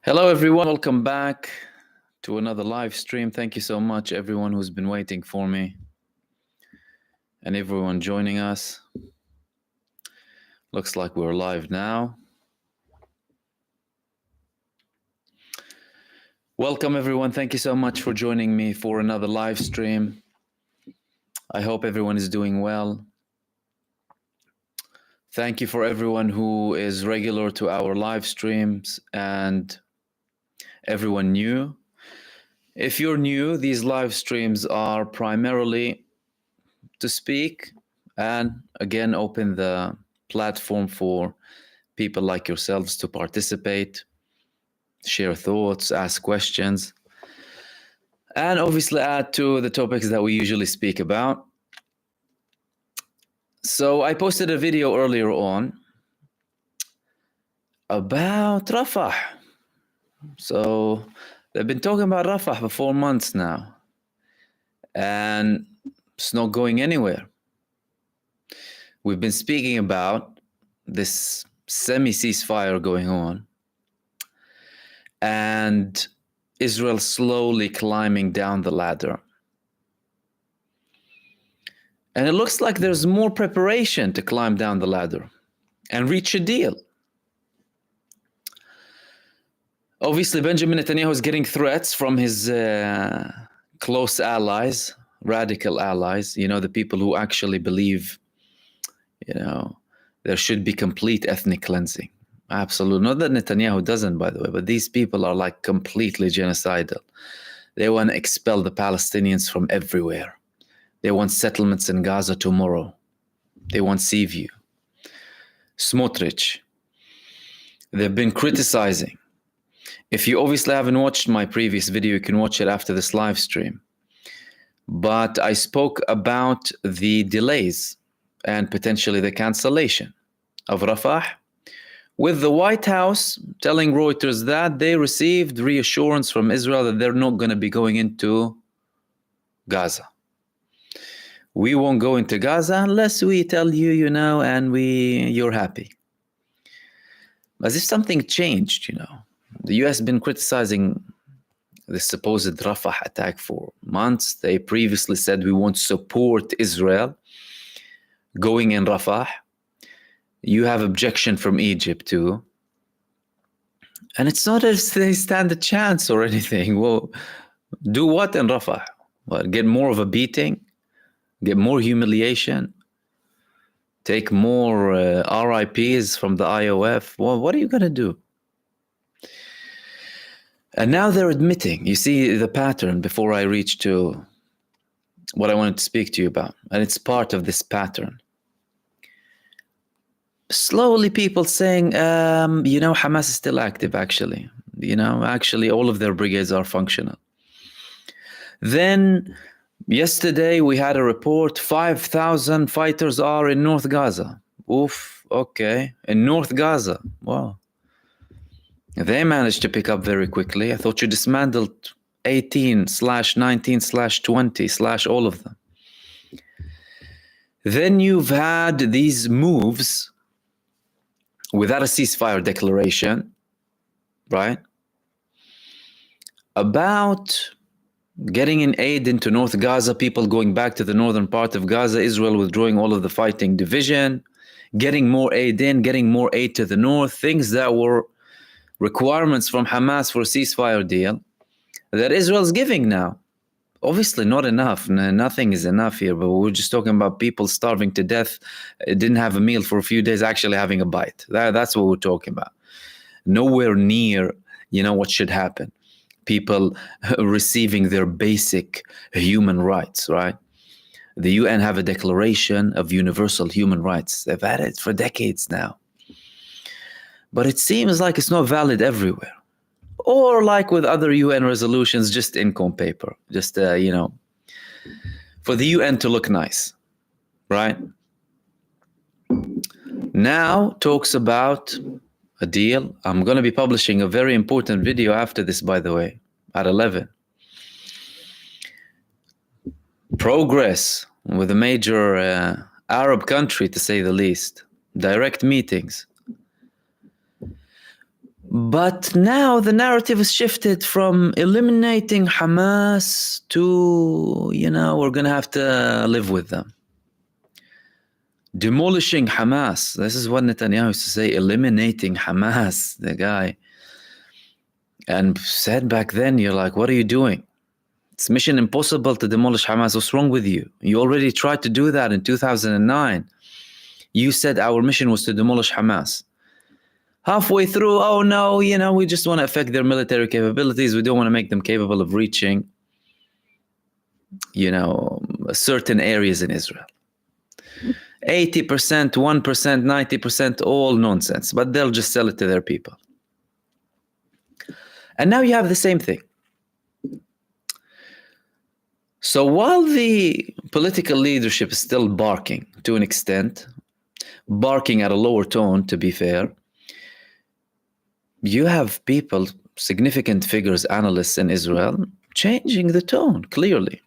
Hello, everyone. Welcome back to another live stream. Thank you so much, everyone who's been waiting for me and everyone joining us. Looks like we're live now. Welcome, everyone. Thank you so much for joining me for another live stream. I hope everyone is doing well. Thank you for everyone who is regular to our live streams and everyone new. If you're new, these live streams are primarily to speak and again open the platform for people like yourselves to participate, share thoughts, ask questions, and obviously add to the topics that we usually speak about. So I posted a video earlier on about Rafah. So they've been talking about Rafah for 4 months now, and it's not going anywhere. We've been speaking about this semi-ceasefire going on and Israel slowly climbing down the ladder. And it looks like there's more preparation to climb down the ladder and reach a deal. Obviously, Benjamin Netanyahu is getting threats from his close allies, radical allies, the people who actually believe, there should be complete ethnic cleansing. Absolutely. Not that Netanyahu doesn't, by the way, but these people are like completely genocidal. They want to expel the Palestinians from everywhere. They want settlements in Gaza tomorrow. They want Seaview. Smotrich. They've been criticizing. If you obviously haven't watched my previous video, you can watch it after this live stream. But I spoke about the delays and potentially the cancellation of Rafah, with the White House telling Reuters that they received reassurance from Israel that they're not going to be going into Gaza. We won't go into Gaza unless we tell you, and you're happy. As if something changed, The US has been criticizing the supposed Rafah attack for months. They previously said we won't support Israel going in Rafah. You have objection from Egypt too. And it's not as they stand a chance or anything. Well, do what in Rafah? What, get more of a beating? Get more humiliation? Take more RIPs from the IOF? Well, what are you going to do? And now they're admitting, you see the pattern before I reach to what I wanted to speak to you about. And it's part of this pattern. Slowly people saying, Hamas is still active, actually. Actually all of their brigades are functional. Then yesterday we had a report, 5,000 fighters are in North Gaza. Oof, okay. In North Gaza, wow. They managed to pick up very quickly. I thought you dismantled 18/19/20/ all of them. Then you've had these moves without a ceasefire declaration, right? About getting in aid into North Gaza, people going back to the northern part of Gaza, Israel withdrawing all of the fighting division, getting more aid in, getting more aid to the north, things that were requirements from Hamas for a ceasefire deal that Israel's giving now. Obviously not enough. Nothing is enough here, but we're just talking about people starving to death, didn't have a meal for a few days, actually having a bite. That's what we're talking about. Nowhere near, what should happen. People receiving their basic human rights, right? The UN have a declaration of universal human rights. They've had it for decades now. But it seems like it's not valid everywhere. Or like with other UN resolutions, just ink on paper. Just, for the UN to look nice, right? Now talks about a deal. I'm going to be publishing a very important video after this, by the way, at 11. Progress with a major Arab country, to say the least. Direct meetings. But now the narrative has shifted from eliminating Hamas to, we're going to have to live with them. Demolishing Hamas. This is what Netanyahu used to say, eliminating Hamas, the guy. And said back then, you're like, what are you doing? It's mission impossible to demolish Hamas. What's wrong with you? You already tried to do that in 2009. You said our mission was to demolish Hamas. Halfway through, oh no, we just want to affect their military capabilities. We don't want to make them capable of reaching, certain areas in Israel. 80%, 1%, 90%, all nonsense. But they'll just sell it to their people. And now you have the same thing. So while the political leadership is still barking to an extent, barking at a lower tone, to be fair, you have people, significant figures, analysts in Israel, changing the tone clearly.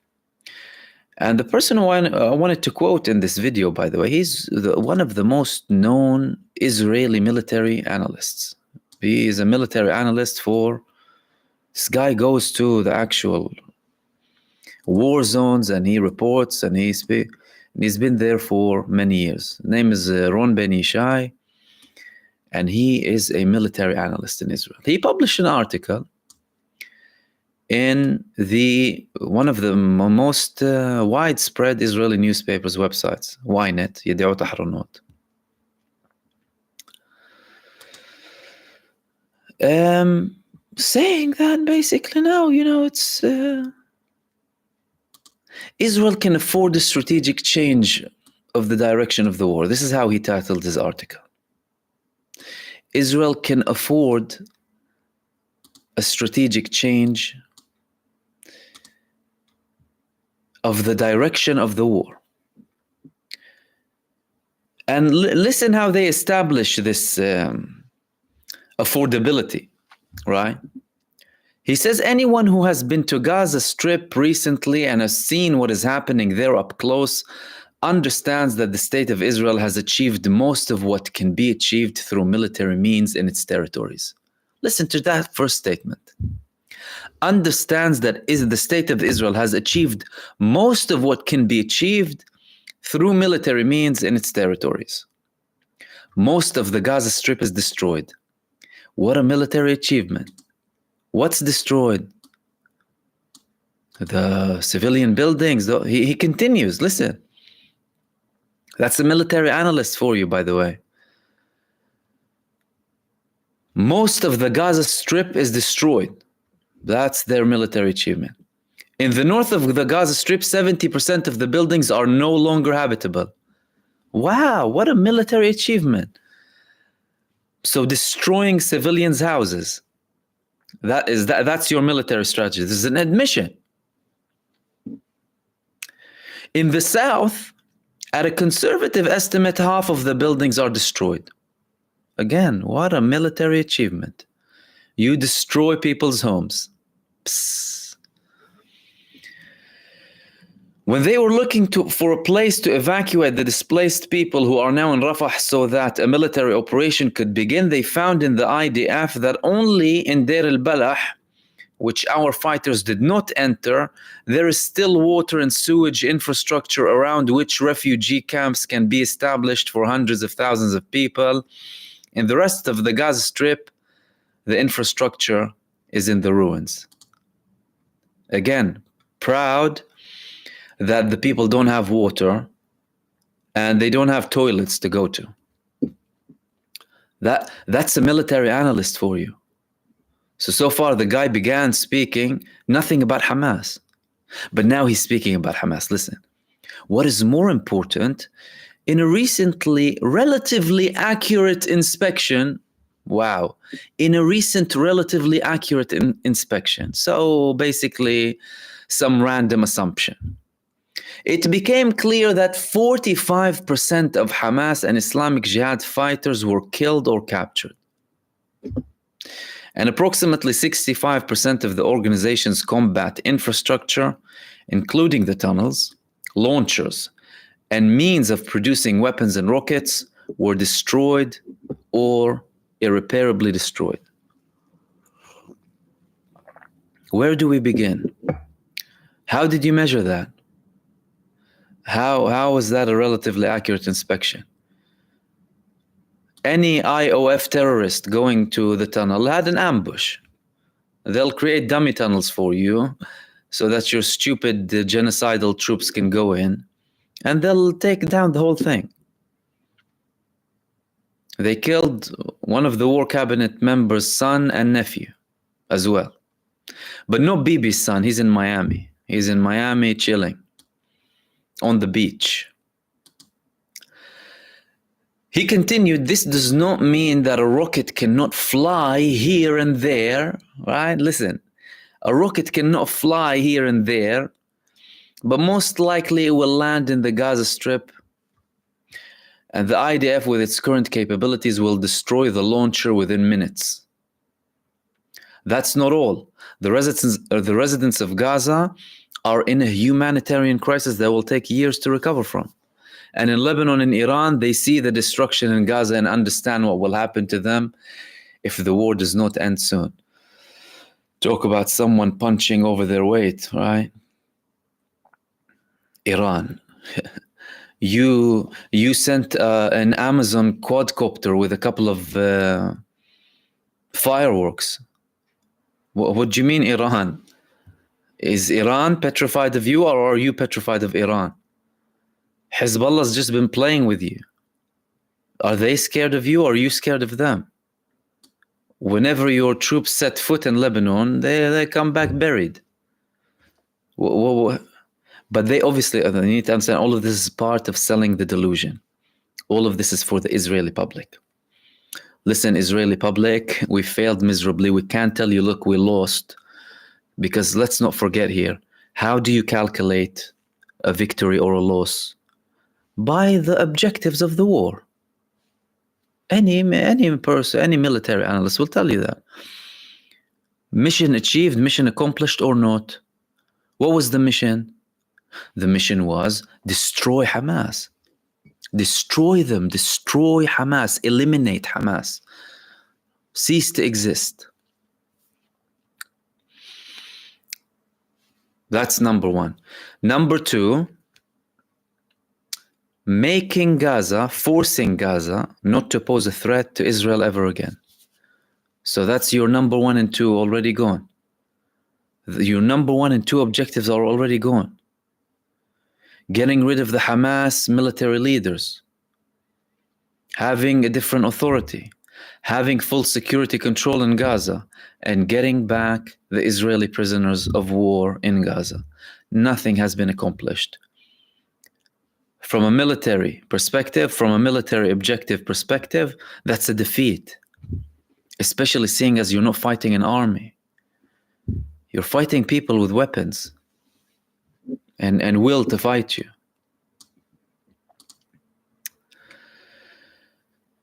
And the person who I wanted to quote in this video, by the way, he's one of the most known Israeli military analysts. He is a military analyst this guy goes to the actual war zones and he reports and he's been there for many years. His name is Ron Ben Yishai, and he is a military analyst in Israel. He published an article in one of the most widespread Israeli newspapers websites, Ynet, Yediot Ahronot. Saying that basically now, it's Israel can afford a strategic change of the direction of the war. This is how he titled his article. Israel can afford a strategic change of the direction of the war. And listen how they establish this affordability, right? He says anyone who has been to Gaza Strip recently and has seen what is happening there up close understands that the state of Israel has achieved most of what can be achieved through military means in its territories. Listen to that first statement. Understands that the state of Israel has achieved most of what can be achieved through military means in its territories. Most of the Gaza Strip is destroyed. What a military achievement. What's destroyed? The civilian buildings. He continues, listen. That's a military analyst for you, by the way. Most of the Gaza Strip is destroyed. That's their military achievement. In the north of the Gaza Strip, 70% of the buildings are no longer habitable. Wow, what a military achievement. So destroying civilians' houses, that's your military strategy. This is an admission. In the south, at a conservative estimate, half of the buildings are destroyed. Again, what a military achievement. You destroy people's homes. Psst. When they were looking for a place to evacuate the displaced people who are now in Rafah so that a military operation could begin, they found in the IDF that only in Deir al-Balah, which our fighters did not enter, there is still water and sewage infrastructure around which refugee camps can be established for hundreds of thousands of people. In the rest of the Gaza Strip, the infrastructure is in the ruins. Again, proud that the people don't have water and they don't have toilets to go to. That's a military analyst for you. So far the guy began speaking nothing about Hamas, but now he's speaking about Hamas. Listen, what is more important, in a recently relatively accurate inspection, in a recent relatively accurate inspection, so basically some random assumption, it became clear that 45% of Hamas and Islamic Jihad fighters were killed or captured. And approximately 65% of the organization's combat infrastructure, including the tunnels, launchers, and means of producing weapons and rockets, were destroyed or irreparably destroyed. Where do we begin? How did you measure that? How was that a relatively accurate inspection? Any IOF terrorist going to the tunnel had an ambush. They'll create dummy tunnels for you so that your stupid genocidal troops can go in, and they'll take down the whole thing. They killed one of the war cabinet members' son and nephew as well. But not Bibi's son, he's in Miami. He's in Miami chilling on the beach. He continued, this does not mean that a rocket cannot fly here and there, right? Listen, a rocket cannot fly here and there, but most likely it will land in the Gaza Strip, and the IDF with its current capabilities will destroy the launcher within minutes. That's not all. The residents of Gaza are in a humanitarian crisis that will take years to recover from. And in Lebanon and Iran, they see the destruction in Gaza and understand what will happen to them if the war does not end soon. Talk about someone punching over their weight, right? Iran. You sent an Amazon quadcopter with a couple of fireworks. What do you mean, Iran? Is Iran petrified of you, or are you petrified of Iran? Hezbollah's just been playing with you. Are they scared of you, or are you scared of them? Whenever your troops set foot in Lebanon, they come back buried. But they obviously, they need to understand, all of this is part of selling the delusion. All of this is for the Israeli public. Listen, Israeli public, we failed miserably. We can't tell you, look, we lost. Because let's not forget here, how do you calculate a victory or a loss? By the objectives of the war. Any person, any military analyst will tell you that. Mission achieved, mission accomplished or not. What was the mission? The mission was destroy Hamas. Destroy them, destroy Hamas, eliminate Hamas. Cease to exist. That's number one. Number two, making Gaza, forcing Gaza not to pose a threat to Israel ever again. So that's your number one and two already gone. Your number one and two objectives are already gone. Getting rid of the Hamas military leaders, having a different authority, having full security control in Gaza, and getting back the Israeli prisoners of war in Gaza. Nothing has been accomplished. From a military perspective, from a military objective perspective, that's a defeat. Especially seeing as you're not fighting an army. You're fighting people with weapons and will to fight you.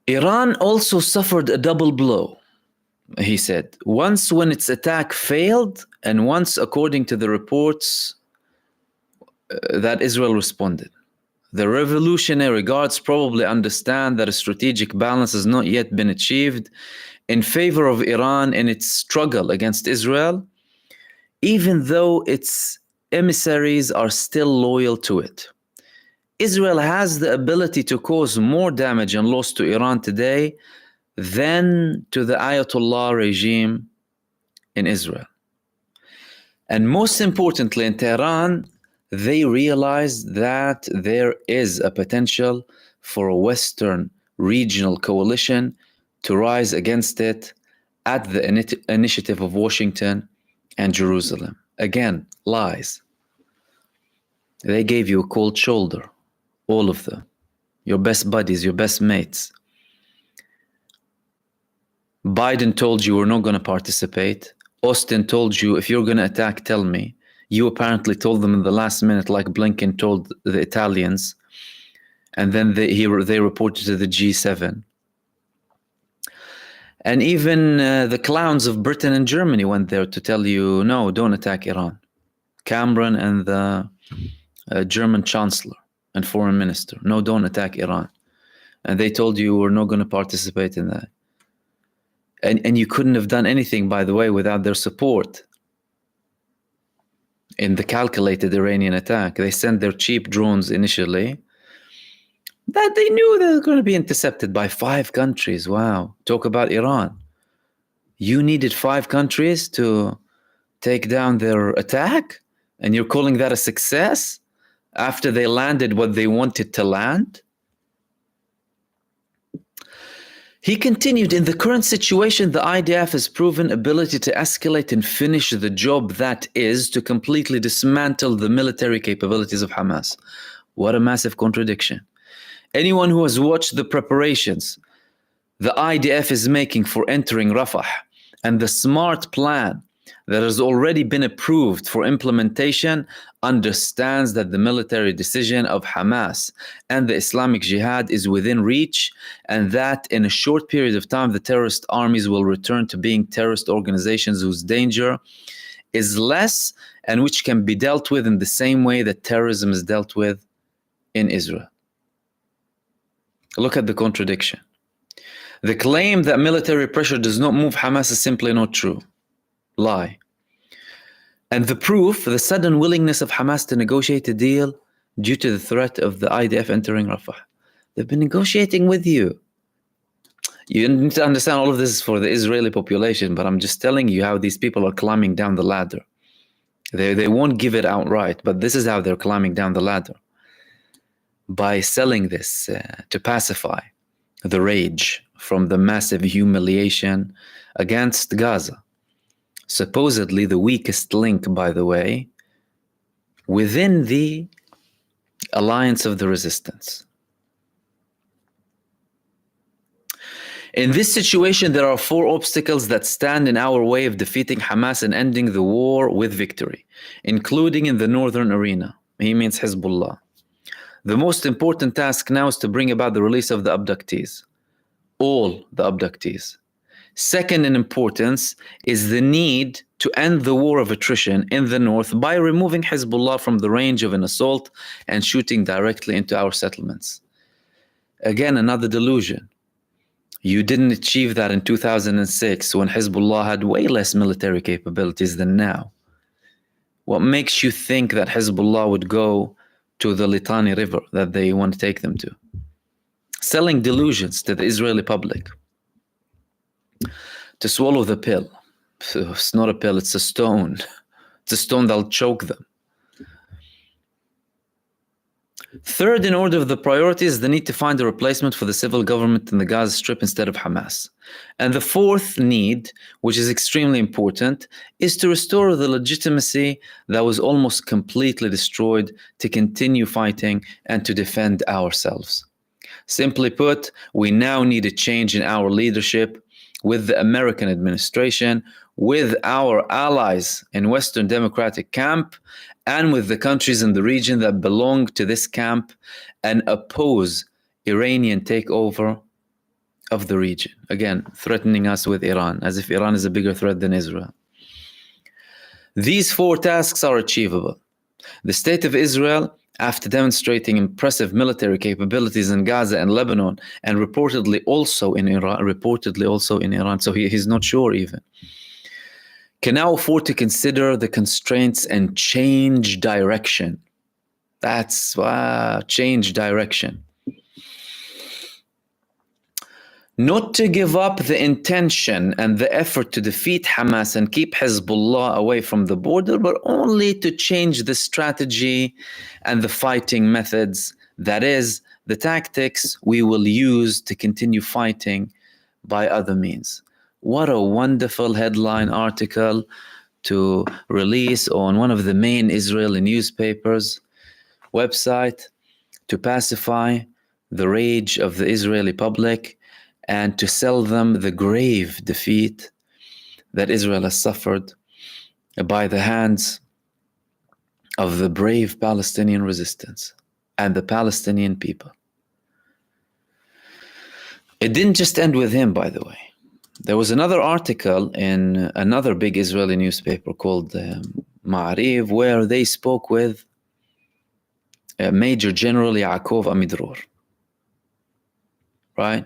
Iran also suffered a double blow, he said. Once when its attack failed, and once according to the reports that Israel responded. The Revolutionary Guards probably understand that a strategic balance has not yet been achieved in favor of Iran in its struggle against Israel, even though its emissaries are still loyal to it. Israel has the ability to cause more damage and loss to Iran today than to the Ayatollah regime in Israel. And most importantly, in Tehran, they realized that there is a potential for a Western regional coalition to rise against it at the initiative of Washington and Jerusalem. Again, lies. They gave you a cold shoulder, all of them. Your best buddies, your best mates. Biden told you we're not going to participate. Austin told you, if you're going to attack, tell me. You apparently told them in the last minute, like Blinken told the Italians. And then they reported to the G7. And even the clowns of Britain and Germany went there to tell you, no, don't attack Iran. Cameron and the German Chancellor and Foreign Minister, no, don't attack Iran. And they told you we're not going to participate in that. And you couldn't have done anything, by the way, without their support. in the calculated Iranian attack. They sent their cheap drones initially that they knew they were going to be intercepted by 5 countries. Wow. Talk about Iran. You needed 5 countries to take down their attack, and you're calling that a success after they landed what they wanted to land? He continued, in the current situation, the IDF has proven ability to escalate and finish the job, that is, to completely dismantle the military capabilities of Hamas. What a massive contradiction. Anyone who has watched the preparations the IDF is making for entering Rafah and the smart plan that has already been approved for implementation understands that the military decision of Hamas and the Islamic Jihad is within reach, and that in a short period of time the terrorist armies will return to being terrorist organizations whose danger is less and which can be dealt with in the same way that terrorism is dealt with in Israel. Look at the contradiction. The claim that military pressure does not move Hamas is simply not true. Lie. And the proof, the sudden willingness of Hamas to negotiate a deal due to the threat of the IDF entering Rafah. They've been negotiating with you. You need to understand all of this is for the Israeli population, but I'm just telling you how these people are climbing down the ladder. They won't give it outright, but this is how they're climbing down the ladder. By selling this to pacify the rage from the massive humiliation against Gaza. Supposedly the weakest link, by the way, within the alliance of the resistance. In this situation, there are 4 obstacles that stand in our way of defeating Hamas and ending the war with victory, including in the northern arena. He means Hezbollah. The most important task now is to bring about the release of the abductees, all the abductees. Second in importance is the need to end the war of attrition in the north by removing Hezbollah from the range of an assault and shooting directly into our settlements. Again, another delusion. You didn't achieve that in 2006 when Hezbollah had way less military capabilities than now. What makes you think that Hezbollah would go to the Litani River that they want to take them to? Selling delusions to the Israeli public. To swallow the pill. It's not a pill, it's a stone. It's a stone that'll choke them. Third in order of the priority is the need to find a replacement for the civil government in the Gaza Strip instead of Hamas. And the fourth need, which is extremely important, is to restore the legitimacy that was almost completely destroyed, to continue fighting and to defend ourselves. Simply put, we now need a change in our leadership with the American administration, with our allies in Western Democratic camp, and with the countries in the region that belong to this camp and oppose Iranian takeover of the region. Again, threatening us with Iran, as if Iran is a bigger threat than Israel. These 4 tasks are achievable. The state of Israel, after demonstrating impressive military capabilities in Gaza and Lebanon, and reportedly also in Iran, so he's not sure even, can now afford to consider the constraints and change direction. That's change direction. Not to give up the intention and the effort to defeat Hamas and keep Hezbollah away from the border, but only to change the strategy and the fighting methods, that is, the tactics we will use to continue fighting by other means. What a wonderful headline article to release on one of the main Israeli newspapers website to pacify the rage of the Israeli public and to sell them the grave defeat that Israel has suffered by the hands of the brave Palestinian resistance and the Palestinian people. It didn't just end with him, by the way. There was another article in another big Israeli newspaper called Ma'ariv, where they spoke with Major General Yaakov Amidror, right?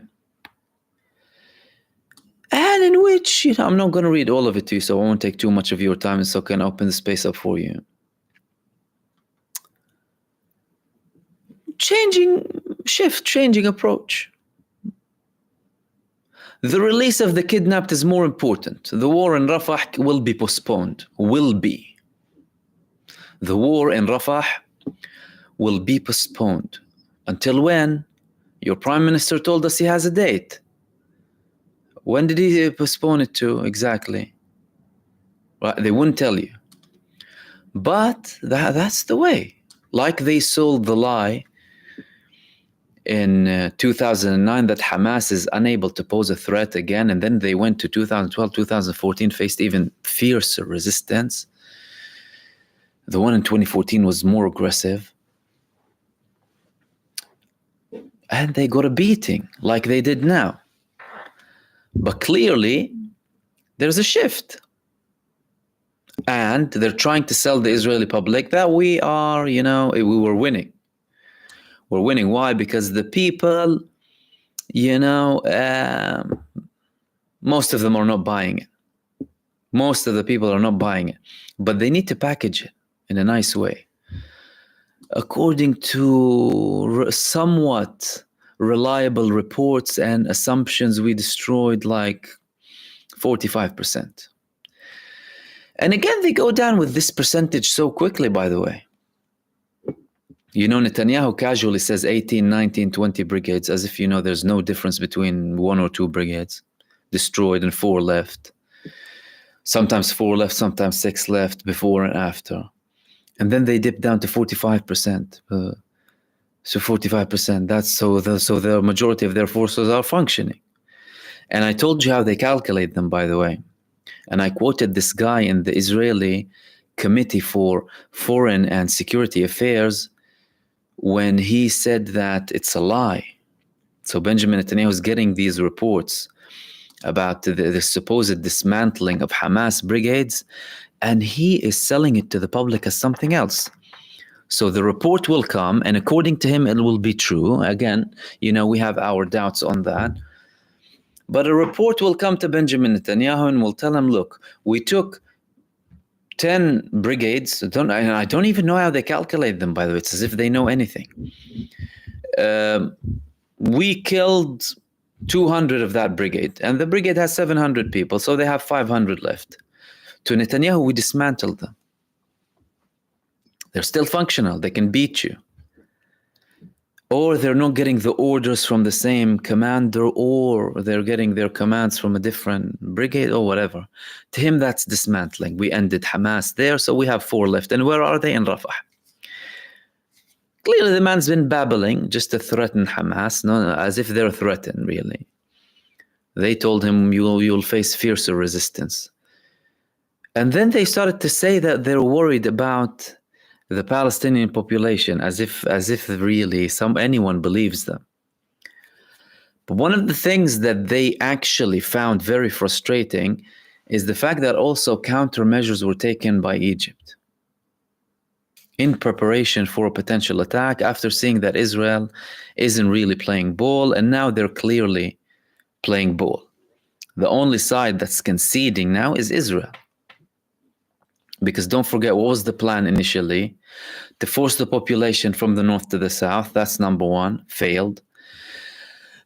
And in which, I'm not going to read all of it to you, so I won't take too much of your time, and so can open the space up for you. changing approach. The release of the kidnapped is more important. The war in Rafah will be postponed. Will be. The war in Rafah will be postponed. Until when? Your prime minister told us he has a date. When did he postpone it to exactly? Well, they wouldn't tell you. But that's the way. Like they sold the lie in 2009 that Hamas is unable to pose a threat again, and then they went to 2012, 2014, faced even fiercer resistance. The one in 2014 was more aggressive. And they got a beating like they did now. But clearly, there's a shift. And they're trying to sell the Israeli public that we were winning. We're winning. Why? Because the people, most of them are not buying it. Most of the people are not buying it. But they need to package it in a nice way. According to somewhat reliable reports and assumptions, we destroyed like 45%. And again, they go down with this percentage so quickly, by the way. Netanyahu casually says 18, 19, 20 brigades, as if, there's no difference between 1 or 2 brigades destroyed and 4 left. Sometimes 4 left, sometimes 6 left, before and after. And then they dip down to 45%. So 45%, that's so the majority of their forces are functioning. And I told you how they calculate them, by the way. And I quoted this guy in the Israeli Committee for Foreign and Security Affairs when he said that it's a lie. So Benjamin Netanyahu is getting these reports about the supposed dismantling of Hamas brigades, and he is selling it to the public as something else. So the report will come, and according to him, it will be true. Again, we have our doubts on that. But a report will come to Benjamin Netanyahu and will tell him, look, we took 10 brigades. I don't even know how they calculate them, by the way. It's as if they know anything. We killed 200 of that brigade, and the brigade has 700 people, so they have 500 left. To Netanyahu, we dismantled them. They're still functional. They can beat you. Or they're not getting the orders from the same commander, or they're getting their commands from a different brigade or whatever. To him, that's dismantling. We ended Hamas there, so we have 4 left. And where are they? In Rafah. Clearly, the man's been babbling just to threaten Hamas, as if they're threatened, really. They told him, you'll face fiercer resistance. And then they started to say that they're worried about the Palestinian population, as if really anyone believes them. But one of the things that they actually found very frustrating is the fact that also countermeasures were taken by Egypt in preparation for a potential attack, after seeing that Israel isn't really playing ball, and now they're clearly playing ball. The only side that's conceding now is Israel. Because don't forget, what was the plan initially? To force the population from the north to the south. That's number one. Failed.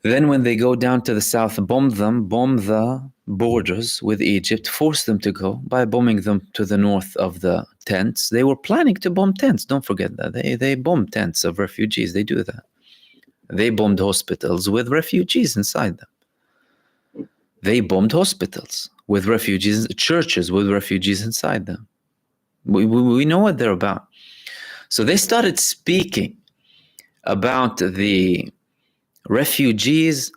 Then when they go down to the south, bomb the borders with Egypt, force them to go by bombing them to the north of the tents. They were planning to bomb tents. Don't forget that. They bombed tents of refugees. They do that. They bombed hospitals with refugees inside them. They bombed hospitals with refugees, churches with refugees inside them. We know what they're about. So they started speaking about the refugees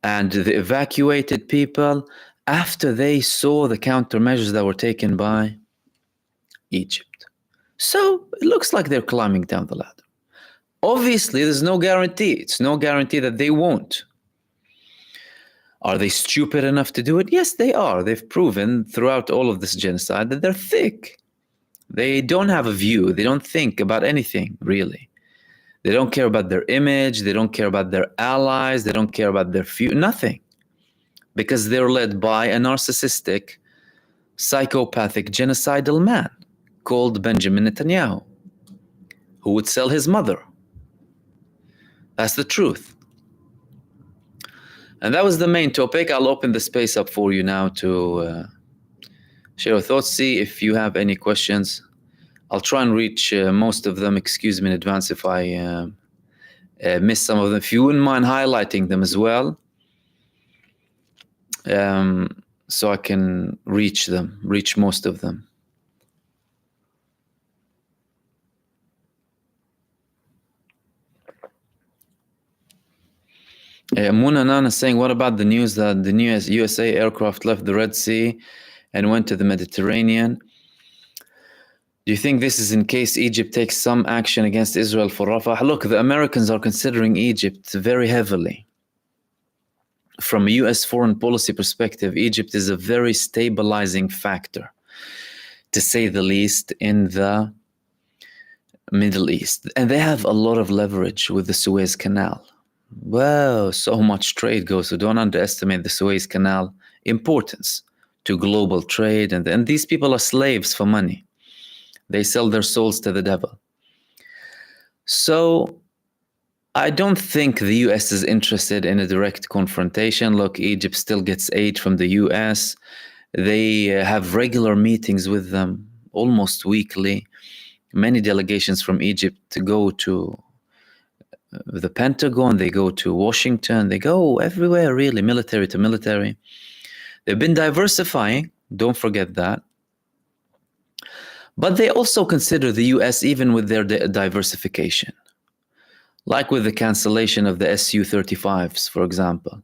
and the evacuated people after they saw the countermeasures that were taken by Egypt. So it looks like they're climbing down the ladder. Obviously, there's no guarantee. It's no guarantee that they won't. Are they stupid enough to do it? Yes, they are. They've proven throughout all of this genocide that they're thick. They don't have a view. They don't think about anything, really. They don't care about their image. They don't care about their allies. They don't care about their future. Nothing. Because they're led by a narcissistic, psychopathic, genocidal man called Benjamin Netanyahu, who would sell his mother. That's the truth. And that was the main topic. I'll open the space up for you now to share your thoughts. See if you have any questions. I'll try and reach most of them. Excuse me in advance if I miss some of them. If you wouldn't mind highlighting them as well, so I can reach most of them. Muna Nana saying, what about the news that the new USA aircraft left the Red Sea and went to the Mediterranean? Do you think this is in case Egypt takes some action against Israel for Rafah? Look, the Americans are considering Egypt very heavily. From a US foreign policy perspective, Egypt is a very stabilizing factor, to say the least, in the Middle East. And they have a lot of leverage with the Suez Canal. Wow, so much trade goes. So don't underestimate the Suez Canal importance to global trade. And these people are slaves for money. They sell their souls to the devil. So I don't think the US is interested in a direct confrontation. Look, Egypt still gets aid from the US. They have regular meetings with them almost weekly. Many delegations from Egypt go to the Pentagon, they go to Washington, they go everywhere, really, military to military. They've been diversifying, don't forget that. But they also consider the US even with their diversification. Like with the cancellation of the Su-35s, for example,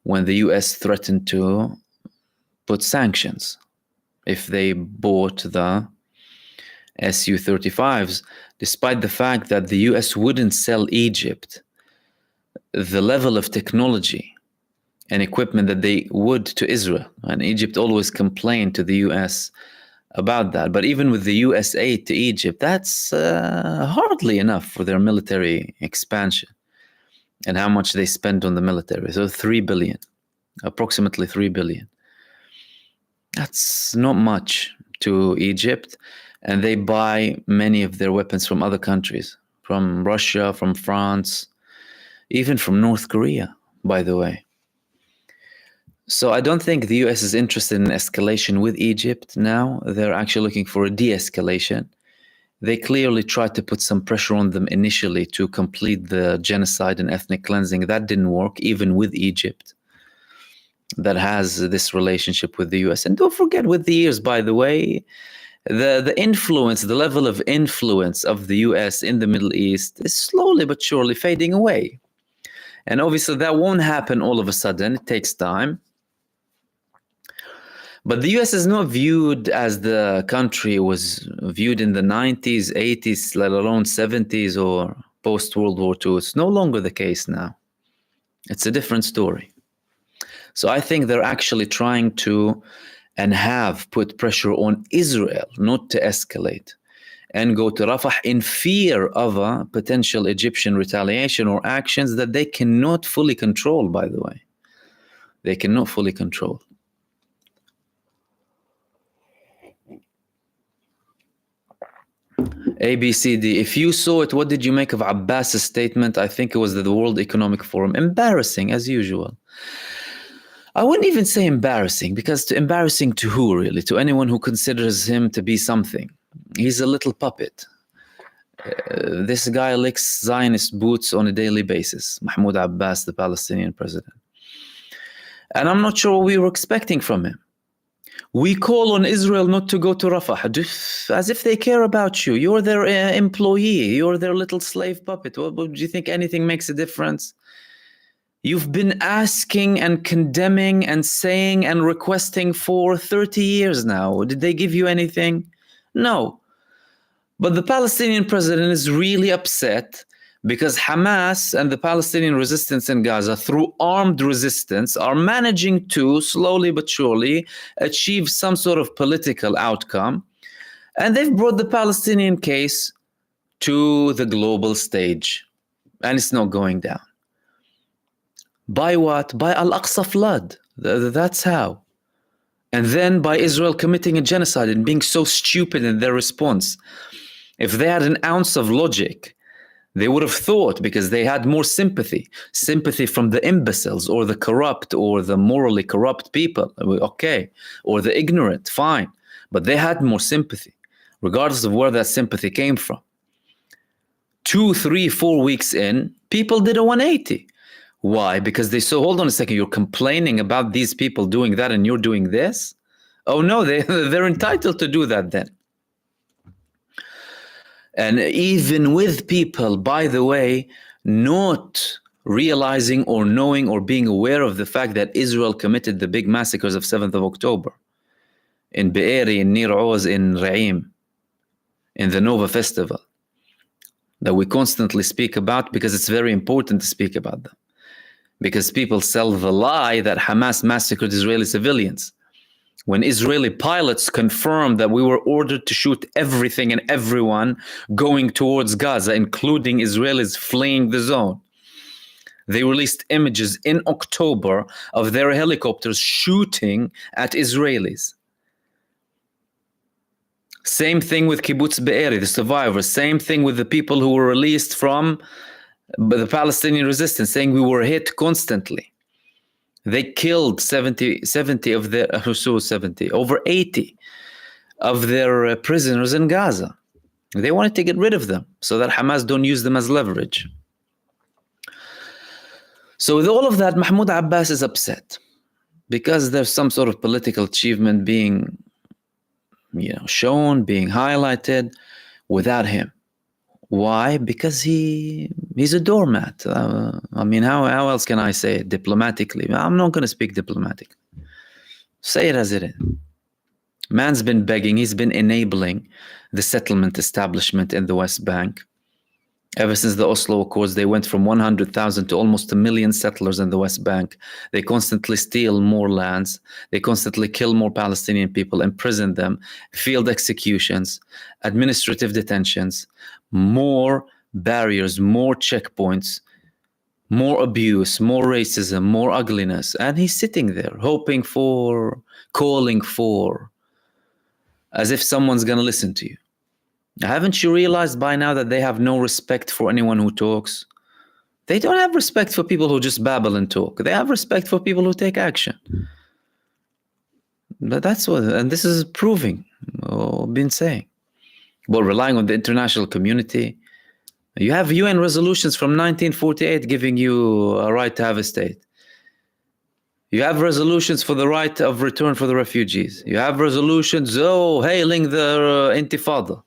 when the US threatened to put sanctions if they bought the Su-35s, despite the fact that the US wouldn't sell Egypt the level of technology and equipment that they would to Israel. And Egypt always complained to the US about that. But even with the US aid to Egypt, that's hardly enough for their military expansion and how much they spend on the military. So 3 billion, approximately 3 billion. That's not much to Egypt. And they buy many of their weapons from other countries, from Russia, from France, even from North Korea, by the way. So I don't think the US is interested in escalation with Egypt now. They're actually looking for a de-escalation. They clearly tried to put some pressure on them initially to complete the genocide and ethnic cleansing. That didn't work, even with Egypt, that has this relationship with the US. And don't forget, with the years, by the way, the influence, the level of influence of the US in the Middle East is slowly but surely fading away. And obviously that won't happen all of a sudden. It takes time. But the US is not viewed as the country was viewed in the 90s, 80s, let alone 70s or post-World War II. It's no longer the case now. It's a different story. So I think they're actually trying to and have put pressure on Israel not to escalate and go to Rafah in fear of a potential Egyptian retaliation or actions that they cannot fully control, by the way. They cannot fully control. ABCD, if you saw it, what did you make of Abbas's statement? I think it was the World Economic Forum. Embarrassing, as usual. I wouldn't even say embarrassing, because embarrassing to who, really? To anyone who considers him to be something. He's a little puppet. This guy licks Zionist boots on a daily basis. Mahmoud Abbas, the Palestinian president. And I'm not sure what we were expecting from him. We call on Israel not to go to Rafah, as if they care about you. You're their employee. You're their little slave puppet. Well, do you think anything makes a difference? You've been asking and condemning and saying and requesting for 30 years now. Did they give you anything? No. But the Palestinian president is really upset because Hamas and the Palestinian resistance in Gaza, through armed resistance, are managing to, slowly but surely, achieve some sort of political outcome. And they've brought the Palestinian case to the global stage. And it's not going down. By what? By Al-Aqsa flood. That's how. And then by Israel committing a genocide and being so stupid in their response. If they had an ounce of logic, They would have thought, because they had more sympathy from the imbeciles or the corrupt or the morally corrupt people, okay, or the ignorant, fine. But they had more sympathy, regardless of where that sympathy came from. 2, 3, 4 weeks in, people did a 180. Why? Because they saw, hold on a second, you're complaining about these people doing that and you're doing this? Oh no, they're entitled to do that then. And even with people, by the way, not realizing or knowing or being aware of the fact that Israel committed the big massacres of 7th of October in Be'eri, in Nir Oz, in Ra'im, in the Nova Festival, that we constantly speak about because it's very important to speak about them. Because people sell the lie that Hamas massacred Israeli civilians, when Israeli pilots confirmed that we were ordered to shoot everything and everyone going towards Gaza, including Israelis fleeing the zone. They released images in October of their helicopters shooting at Israelis. Same thing with Kibbutz Be'eri, the survivors. Same thing with the people who were released from the Palestinian resistance, saying we were hit constantly. They killed 70 of their, over 80 of their prisoners in Gaza. They wanted to get rid of them so that Hamas don't use them as leverage. So with all of that, Mahmoud Abbas is upset because there's some sort of political achievement being, shown, being highlighted without him. Why? Because he's a doormat. How else can I say it diplomatically? I'm not going to speak diplomatically. Say it as it is. Man's been begging. He's been enabling the settlement establishment in the West Bank. Ever since the Oslo Accords, they went from 100,000 to almost 1 million settlers in the West Bank. They constantly steal more lands. They constantly kill more Palestinian people, imprison them, field executions, administrative detentions, more barriers, more checkpoints, more abuse, more racism, more ugliness. And he's sitting there hoping for, calling for, as if someone's going to listen to you. Haven't you realized by now that they have no respect for anyone who talks? They don't have respect for people who just babble and talk. They have respect for people who take action. But that's what, and this is proving, I've been saying. But relying on the international community, you have UN resolutions from 1948 giving you a right to have a state. You have resolutions for the right of return for the refugees. You have resolutions, hailing the Intifada,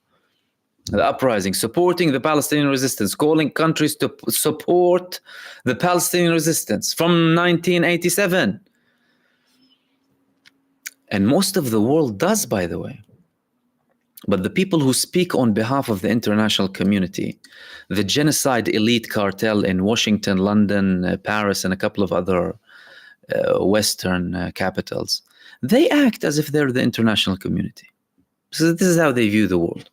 the uprising, supporting the Palestinian resistance, calling countries to support the Palestinian resistance from 1987. And most of the world does, by the way. But the people who speak on behalf of the international community, the genocide elite cartel in Washington, London, Paris, and a couple of other Western capitals, they act as if they're the international community. So this is how they view the world.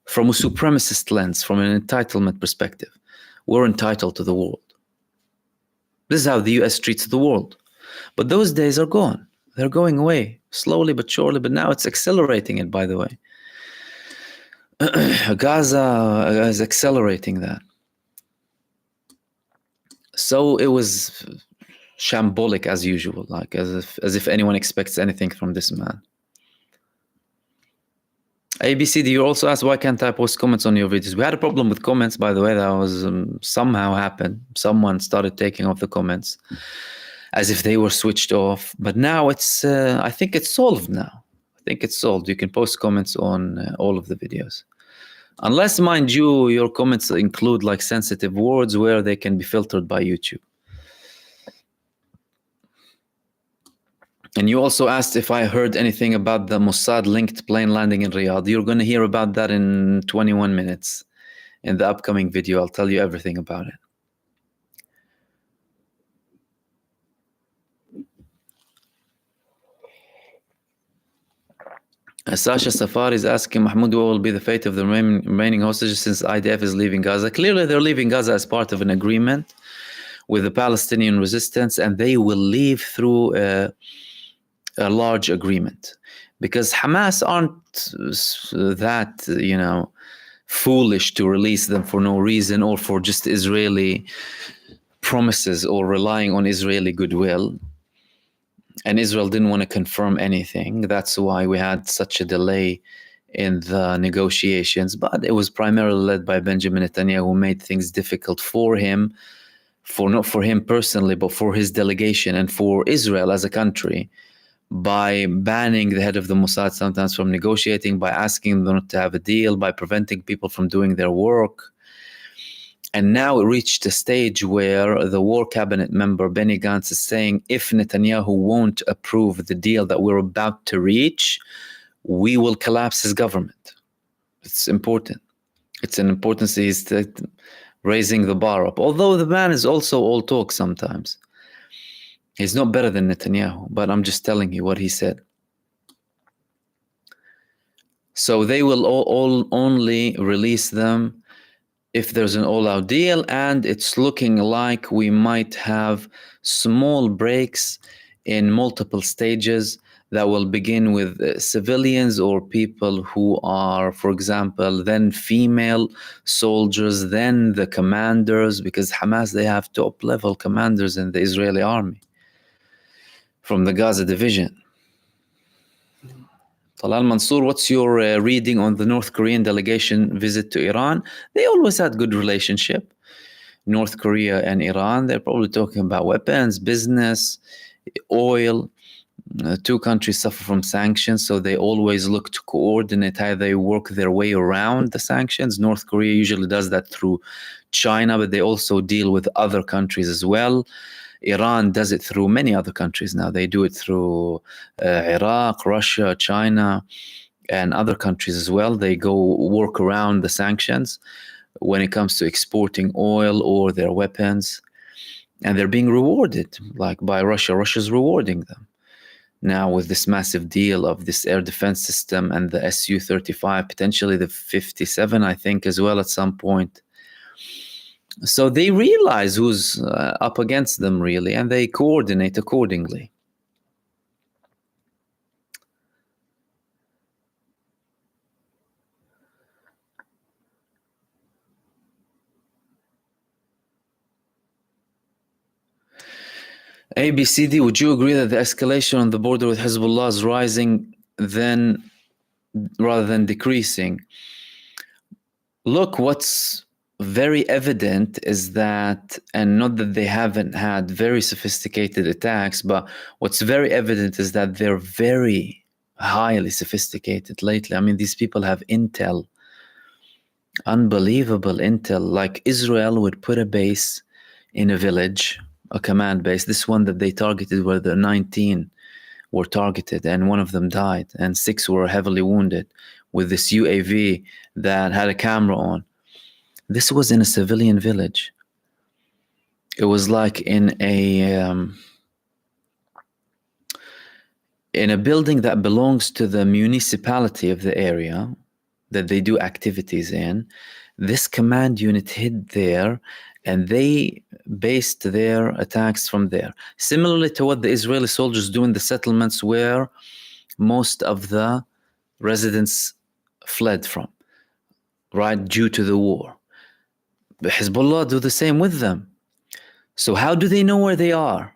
From a supremacist lens, from an entitlement perspective, we're entitled to the world. This is how the US treats the world. But those days are gone. They're going away, slowly but surely, but now it's accelerating it, by the way. Gaza is accelerating that. So it was shambolic as usual, like as if anyone expects anything from this man. ABC, do you also ask why can't I post comments on your videos? We had a problem with comments, by the way. That was somehow happened. Someone started taking off the comments as if they were switched off. But now it's, I think it's solved now. I think it's solved. You can post comments on all of the videos. Unless, mind you, your comments include like sensitive words where they can be filtered by YouTube. And you also asked if I heard anything about the Mossad-linked plane landing in Riyadh. You're going to hear about that in 21 minutes. In the upcoming video, I'll tell you everything about it. Sasha Safari is asking, Mahmoud, what will be the fate of the remaining hostages since IDF is leaving Gaza? Clearly, they're leaving Gaza as part of an agreement with the Palestinian resistance, and they will leave through a large agreement, because Hamas aren't that, foolish to release them for no reason or for just Israeli promises or relying on Israeli goodwill. And Israel didn't want to confirm anything. That's why we had such a delay in the negotiations. But it was primarily led by Benjamin Netanyahu, who made things difficult for him, not for him personally, but for his delegation and for Israel as a country, by banning the head of the Mossad sometimes from negotiating, by asking them not to have a deal, by preventing people from doing their work. And now it reached a stage where the war cabinet member Benny Gantz is saying, if Netanyahu won't approve the deal that we're about to reach, we will collapse his government. It's important. It's an importance. He's raising the bar up. Although the man is also all talk sometimes. He's not better than Netanyahu, but I'm just telling you what he said. So they will all only release them if there's an all-out deal, and it's looking like we might have small breaks in multiple stages that will begin with civilians or people who are, for example, then female soldiers, then the commanders, because Hamas, they have top-level commanders in the Israeli army from the Gaza division. Talal Mansour, what's your reading on the North Korean delegation visit to Iran? They always had good relationship, North Korea and Iran. They're probably talking about weapons, business, oil. Two countries suffer from sanctions, so they always look to coordinate how they work their way around the sanctions. North Korea usually does that through China, but they also deal with other countries as well. Iran does it through many other countries now. They do it through Iraq, Russia, China, and other countries as well. They go work around the sanctions when it comes to exporting oil or their weapons. And they're being rewarded, like by Russia. Russia's rewarding them now with this massive deal of this air defense system and the Su-35, potentially the 57, I think, as well at some point. So they realize who's up against them, really, and they coordinate accordingly. ABCD, would you agree that the escalation on the border with Hezbollah is rising then rather than decreasing? Look, what's very evident is that, and not that they haven't had very sophisticated attacks, but what's very evident is that they're very highly sophisticated lately. I mean, these people have intel, unbelievable intel. Like Israel would put a base in a village, a command base. This one that they targeted, where the 19 were targeted and one of them died and 6 were heavily wounded with this UAV that had a camera on. This was in a civilian village. It was like in a building that belongs to the municipality of the area that they do activities in. This command unit hid there, and they based their attacks from there. Similarly to what the Israeli soldiers do in the settlements where most of the residents fled from, right, due to the war. Hezbollah do the same with them. So how do they know where they are?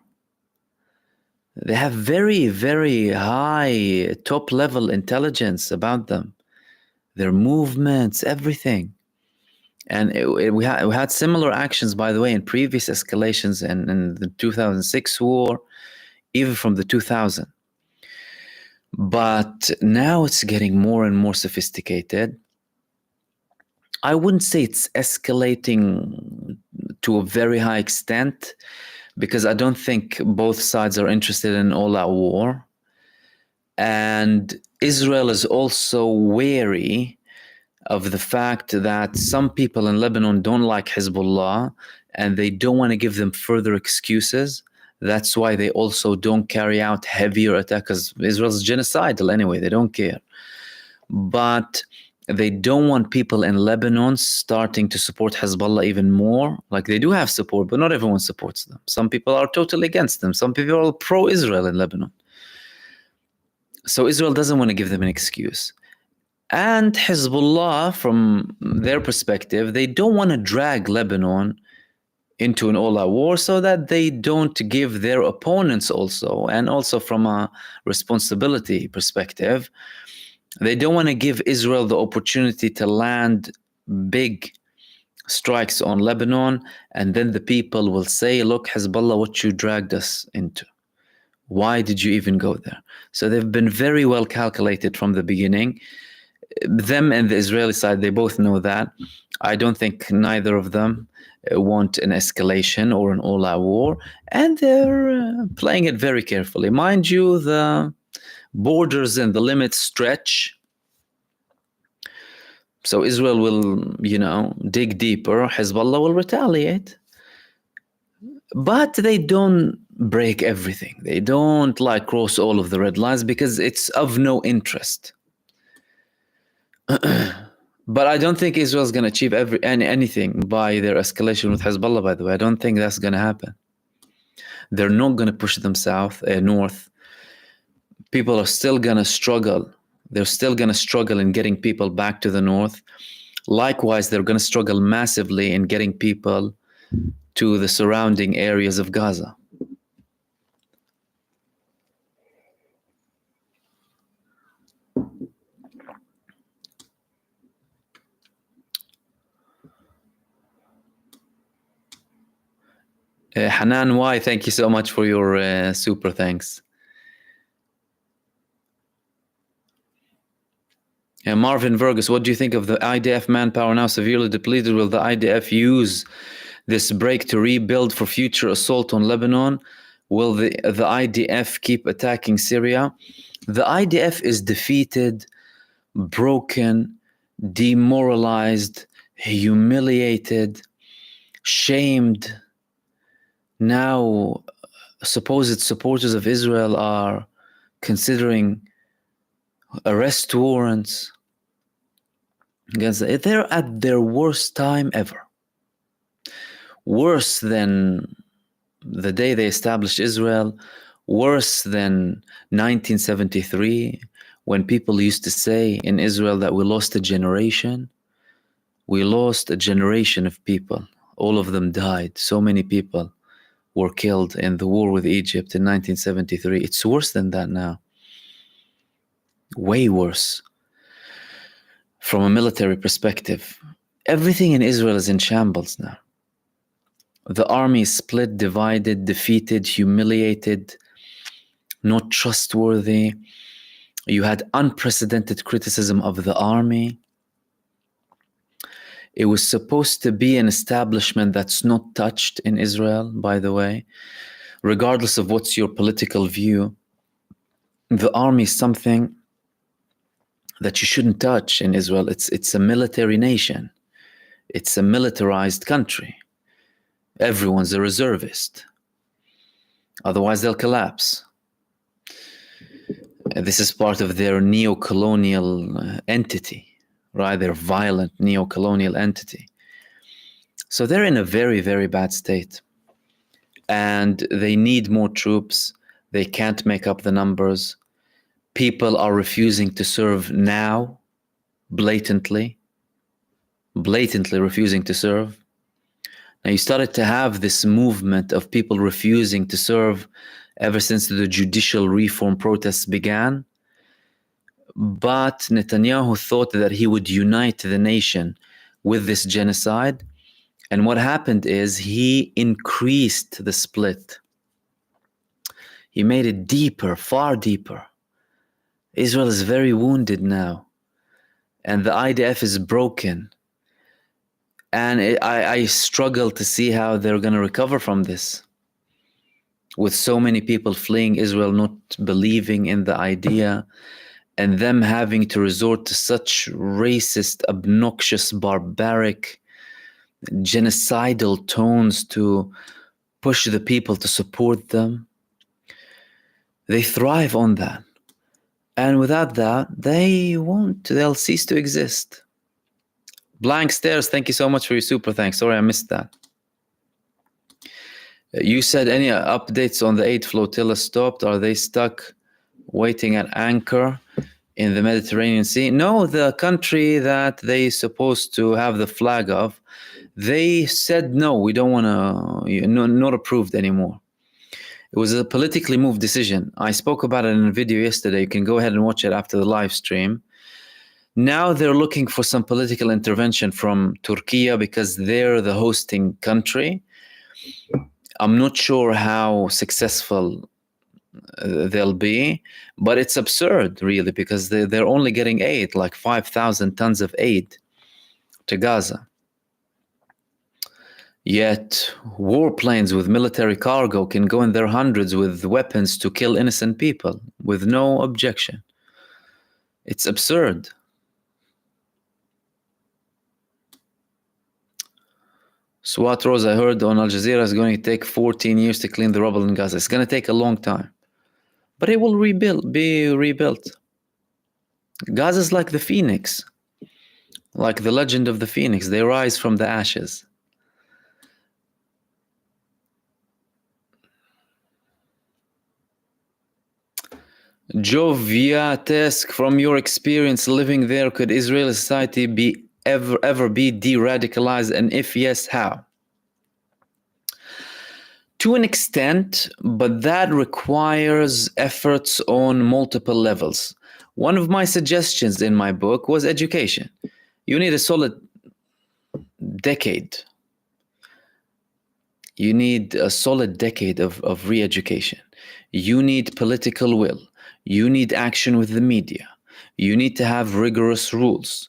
They have very, very high top-level intelligence about them, their movements, everything. And we had similar actions, by the way, in previous escalations in the 2006 war, even from the 2000. But now it's getting more and more sophisticated. I wouldn't say it's escalating to a very high extent, because I don't think both sides are interested in all-out war. And Israel is also wary of the fact that some people in Lebanon don't like Hezbollah and they don't want to give them further excuses. That's why they also don't carry out heavier attacks, because Israel's genocidal anyway, they don't care. But they don't want people in Lebanon starting to support Hezbollah even more. Like, they do have support, but not everyone supports them. Some people are totally against them. Some people are pro-Israel in Lebanon. So Israel doesn't want to give them an excuse. And Hezbollah, from their perspective, they don't want to drag Lebanon into an all-out war so that they don't give their opponents also, and also from a responsibility perspective, they don't want to give Israel the opportunity to land big strikes on Lebanon, and then the people will say, look, Hezbollah, what you dragged us into. Why did you even go there? So they've been very well calculated from the beginning. Them and the Israeli side, they both know that. I don't think neither of them want an escalation or an all-out war, and they're playing it very carefully. Mind you, the borders and the limits stretch. So Israel will, dig deeper. Hezbollah will retaliate. But they don't break everything. They don't cross all of the red lines because it's of no interest. But I don't think Israel's going to achieve anything by their escalation with Hezbollah, by the way. I don't think that's going to happen. They're not going to push them north. People are still going to struggle. They're still going to struggle in getting people back to the north. Likewise, they're going to struggle massively in getting people to the surrounding areas of Gaza. Hanan Y, thank you so much for your super thanks. Marvin Vergus, what do you think of the IDF manpower now severely depleted? Will the IDF use this break to rebuild for future assault on Lebanon? Will the IDF keep attacking Syria? The IDF is defeated, broken, demoralized, humiliated, shamed. Now, supposed supporters of Israel are considering arrest warrants against them. They're at their worst time ever. Worse than the day they established Israel, worse than 1973, when people used to say in Israel that we lost a generation. We lost a generation of people. All of them died. So many people were killed in the war with Egypt in 1973. It's worse than that now. Way worse. From a military perspective, everything in Israel is in shambles now. The army is split, divided, defeated, humiliated, not trustworthy. You had unprecedented criticism of the army. It was supposed to be an establishment that's not touched in Israel, by the way. Regardless of what's your political view, the army is something that you shouldn't touch in Israel. It's a military nation. It's a militarized country. Everyone's a reservist. Otherwise, they'll collapse. This is part of their neo-colonial entity. Right, their violent neo-colonial entity. So they're in a very, very bad state. And they need more troops. They can't make up the numbers. People are refusing to serve now, blatantly refusing to serve. Now you started to have this movement of people refusing to serve ever since the judicial reform protests began. But Netanyahu thought that he would unite the nation with this genocide. And what happened is he increased the split. He made it deeper, far deeper. Israel is very wounded now. And the IDF is broken. And I struggle to see how they're going to recover from this. With so many people fleeing Israel, not believing in the idea, and them having to resort to such racist, obnoxious, barbaric, genocidal tones to push the people to support them. They thrive on that. And without that, they'll cease to exist. Blank Stairs, thank you so much for your super thanks. Sorry, I missed that. You said any updates on the 8 flotilla stopped? Are they stuck waiting at anchor? in the Mediterranean Sea. No, the country that they supposed to have the flag of, they said no, we don't want to, not approved anymore. It was a politically moved decision. I spoke about it in a video yesterday. You can go ahead and watch it after the live stream. Now they're looking for some political intervention from Turkey because they're the hosting country. I'm not sure how successful they'll be, but it's absurd, really, because they're only getting aid, like 5,000 tons of aid to Gaza. Yet warplanes with military cargo can go in their hundreds with weapons to kill innocent people with no objection. It's absurd. Swat Rose, I heard on Al Jazeera is going to take 14 years to clean the rubble in Gaza. It's going to take a long time. But it will be rebuilt. Gaza is like the phoenix, like the legend of the phoenix. They rise from the ashes. Joviatesk, from your experience living there, could Israeli society be ever be de-radicalized, and if yes, how? To an extent, but that requires efforts on multiple levels. One of my suggestions in my book was education. You need a solid decade. You need a solid decade of re-education. You need political will. You need action with the media. You need to have rigorous rules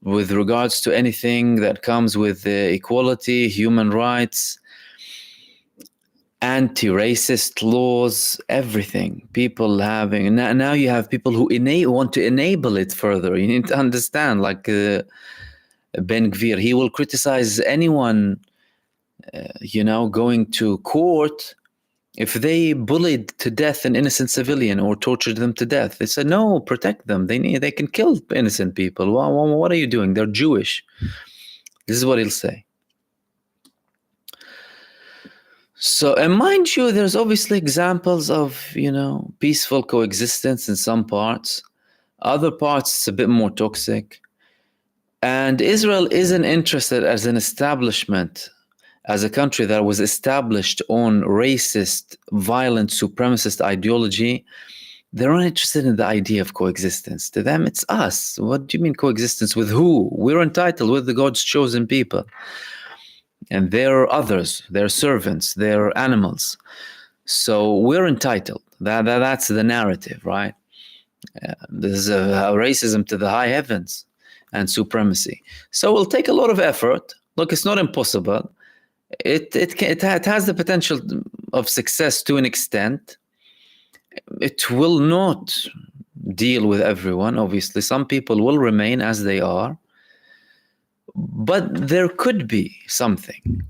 with regards to anything that comes with equality, human rights, anti-racist laws, everything. People having now you have people who want to enable it further. You need to understand, like Ben Gvir, he will criticize anyone, going to court if they bullied to death an innocent civilian or tortured them to death. They said, no, protect them. They can kill innocent people. What are you doing? They're Jewish. This is what he'll say. So, and mind you, there's obviously examples of, peaceful coexistence in some parts. Other parts, it's a bit more toxic. And Israel isn't interested as an establishment, as a country that was established on racist, violent, supremacist ideology. They're not interested in the idea of coexistence. To them, it's us. What do you mean coexistence? With who? We're entitled. We're the God's chosen people. And they're others, they're servants, they're animals. So we're entitled. That's the narrative, right? There's a racism to the high heavens and supremacy. So it'll take a lot of effort. Look, it's not impossible. It has the potential of success to an extent. It will not deal with everyone, obviously. Some people will remain as they are. But there could be something.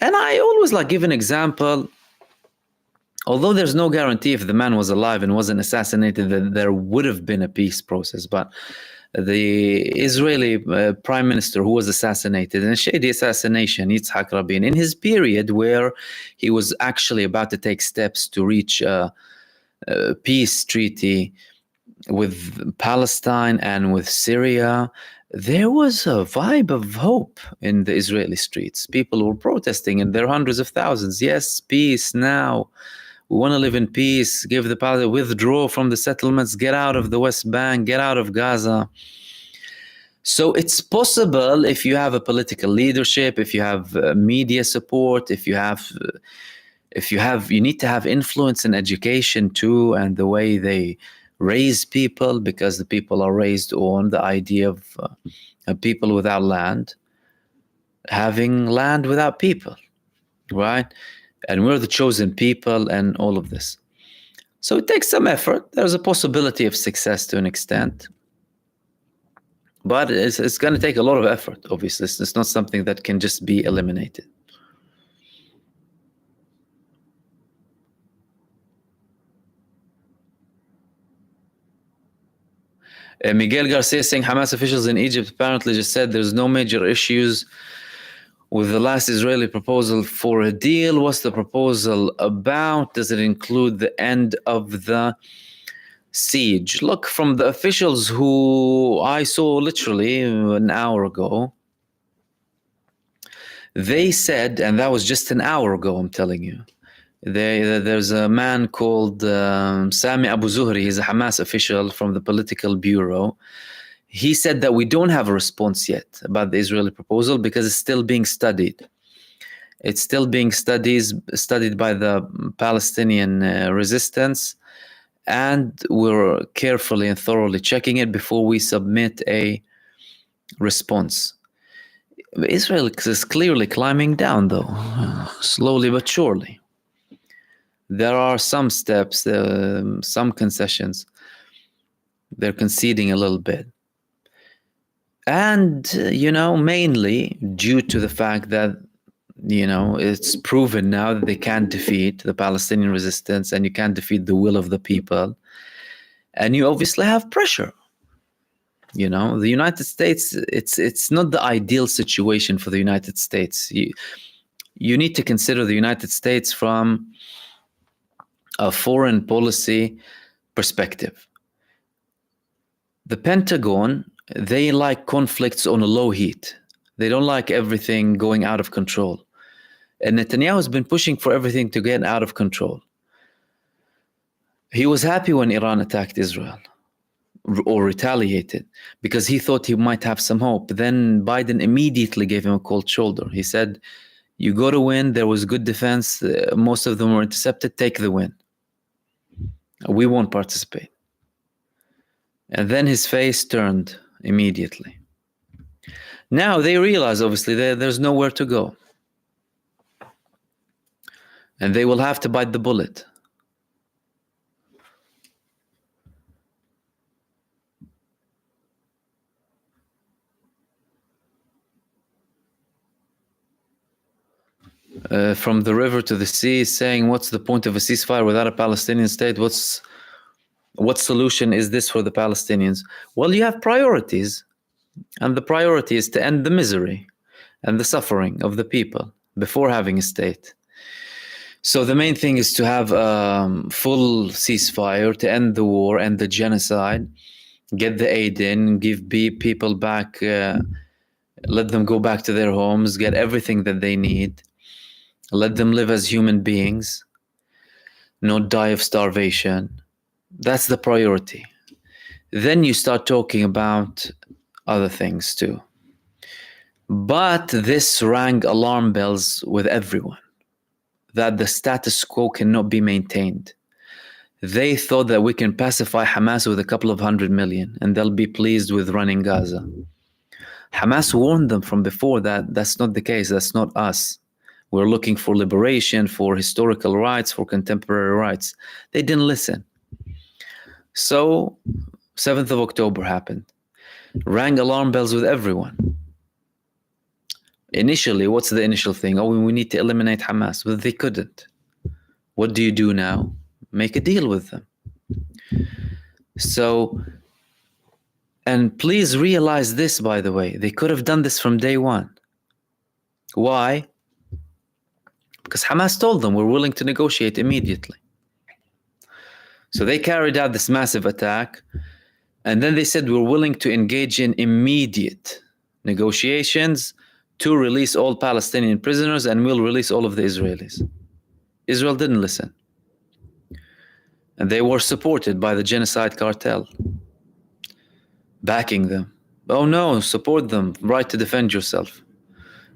And I always give an example. Although there's no guarantee if the man was alive and wasn't assassinated that there would have been a peace process. But the Israeli prime minister who was assassinated in a shady assassination, Yitzhak Rabin, in his period where he was actually about to take steps to reach a peace treaty with Palestine and with Syria, there was a vibe of hope in the Israeli streets. People were protesting in their hundreds of thousands. Yes, peace now. We want to live in peace. Give the Palestinians, withdraw from the settlements, get out of the West Bank, get out of Gaza. So it's possible if you have a political leadership, if you have media support, if you need to have influence in education too, and the way they raise people, because the people are raised on the idea of people without land having land without people, right? And we're the chosen people and all of this. So it takes some effort. There's a possibility of success to an extent, but it's going to take a lot of effort, obviously. It's not something that can just be eliminated. Miguel Garcia saying Hamas officials in Egypt apparently just said there's no major issues with the last Israeli proposal for a deal. What's the proposal about? Does it include the end of the siege. Look, from the officials who I saw literally an hour ago, they said, and that was just an hour ago, I'm telling you, there's a man called Sami Abu Zuhri. He's a Hamas official from the political bureau. He said that we don't have a response yet about the Israeli proposal because it's still being studied. It's still being studied by the Palestinian resistance, and we're carefully and thoroughly checking it before we submit a response. Israel is clearly climbing down, though, slowly but surely. There are some steps, some concessions. They're conceding a little bit. And, mainly due to the fact that, it's proven now that they can't defeat the Palestinian resistance and you can't defeat the will of the people. And you obviously have pressure. The United States, it's not the ideal situation for the United States. You need to consider the United States from a foreign policy perspective. The Pentagon, they like conflicts on a low heat. They don't like everything going out of control. And Netanyahu has been pushing for everything to get out of control. He was happy when Iran attacked Israel or retaliated because he thought he might have some hope. Then Biden immediately gave him a cold shoulder. He said, you go to win. There was good defense. Most of them were intercepted. Take the win. We won't participate. And then his face turned immediately. Now they realize, obviously, there's nowhere to go. And they will have to bite the bullet. From the river to the sea, saying, what's the point of a ceasefire without a Palestinian state? What solution is this for the Palestinians? Well, you have priorities. And the priority is to end the misery and the suffering of the people before having a state. So the main thing is to have a full ceasefire, to end the war and the genocide, get the aid in, give people back, let them go back to their homes, get everything that they need, let them live as human beings, not die of starvation. That's the priority. Then you start talking about other things too. But this rang alarm bells with everyone, that the status quo cannot be maintained. They thought that we can pacify Hamas with a couple of 100 million and they'll be pleased with running Gaza. Hamas warned them from before that that's not the case. That's not us. We're looking for liberation, for historical rights, for contemporary rights. They didn't listen. So 7th of October happened. Rang alarm bells with everyone. Initially, what's the initial thing? Oh, we need to eliminate Hamas. But they couldn't. What do you do now? Make a deal with them. So, and please realize this, by the way, they could have done this from day one. Why? Because Hamas told them we're willing to negotiate immediately. So they carried out this massive attack. And then they said we're willing to engage in immediate negotiations to release all Palestinian prisoners and we'll release all of the Israelis. Israel didn't listen. And they were supported by the genocide cartel, backing them. Oh no, support them, right to defend yourself.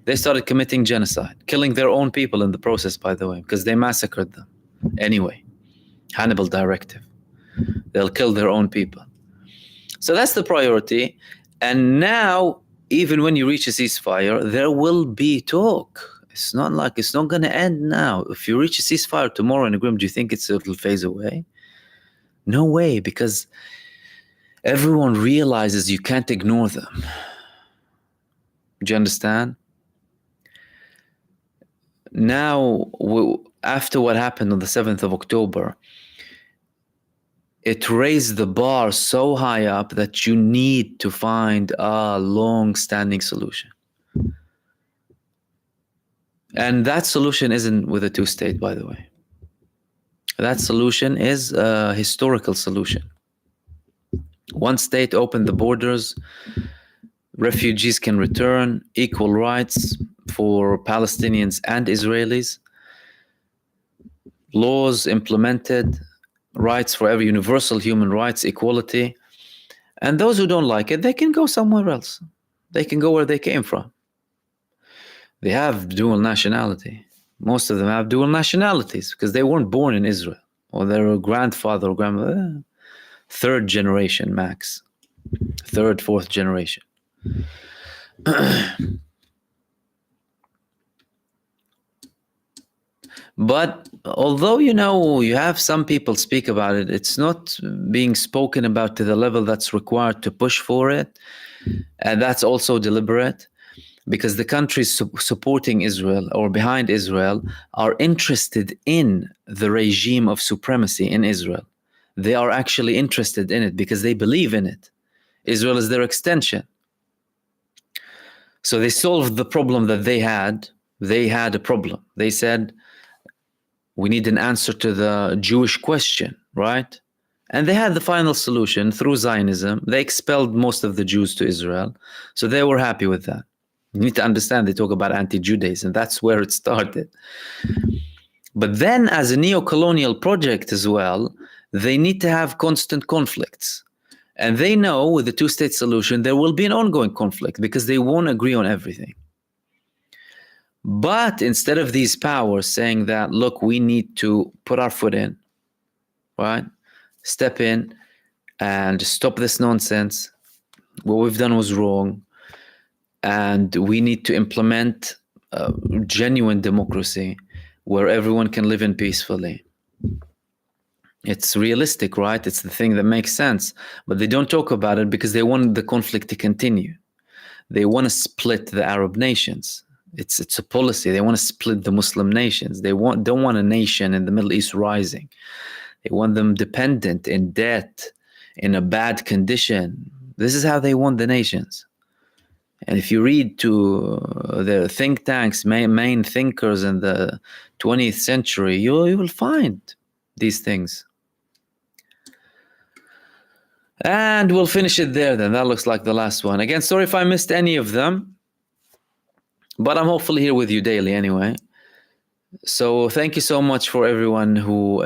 They started committing genocide, killing their own people in the process, by the way, because they massacred them. Anyway, Hannibal directive. They'll kill their own people. So that's the priority. And now, even when you reach a ceasefire, there will be talk. It's not like it's not going to end now. If you reach a ceasefire tomorrow in agreement, do you think it'll phase away? No way, because everyone realizes you can't ignore them. Do you understand? Now, after what happened on the 7th of October, it raised the bar so high up that you need to find a long-standing solution. And that solution isn't with a two-state, by the way. That solution is a historical solution. One state, open the borders, refugees can return, equal rights for Palestinians and Israelis, laws implemented, rights for every, universal human rights, equality. And those who don't like it, they can go somewhere else. They can go where they came from. They have dual nationality. Most of them have dual nationalities because they weren't born in Israel, or their grandfather or grandmother, third generation max, third, fourth generation. But although, you have some people speak about it, it's not being spoken about to the level that's required to push for it. And that's also deliberate, because the countries supporting Israel or behind Israel are interested in the regime of supremacy in Israel. They are actually interested in it because they believe in it. Israel is their extension. So they solved the problem that they had. They had a problem. They said, we need an answer to the Jewish question, right? And they had the final solution through Zionism. They expelled most of the Jews to Israel. So they were happy with that. You need to understand, they talk about anti-Judaism. That's where it started. But then as a neo-colonial project as well, they need to have constant conflicts. And they know with the two-state solution, there will be an ongoing conflict because they won't agree on everything. But instead of these powers saying that, look, we need to put our foot in, right? Step in and stop this nonsense. What we've done was wrong. And we need to implement genuine democracy where everyone can live in peacefully. It's realistic, right? It's the thing that makes sense. But they don't talk about it because they want the conflict to continue. They want to split the Arab nations. It's a policy. They want to split the Muslim nations. They don't want a nation in the Middle East rising. They want them dependent, in debt, in a bad condition. This is how they want the nations. And if you read to the think tanks, main thinkers in the 20th century, you will find these things. And we'll finish it there then. That looks like the last one. Again, sorry if I missed any of them, but I'm hopefully here with you daily anyway. So thank you so much for everyone who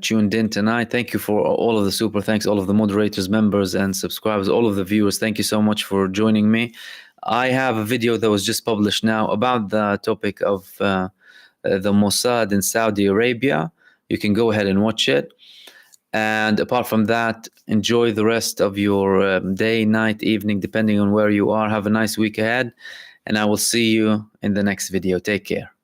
tuned in tonight. Thank you for all of the super thanks, all of the moderators, members, and subscribers, all of the viewers. Thank you so much for joining me. I have a video that was just published now about the topic of the Mossad in Saudi Arabia. You can go ahead and watch it. And apart from that, enjoy the rest of your day, night, evening, depending on where you are. Have a nice week ahead. And I will see you in the next video. Take care.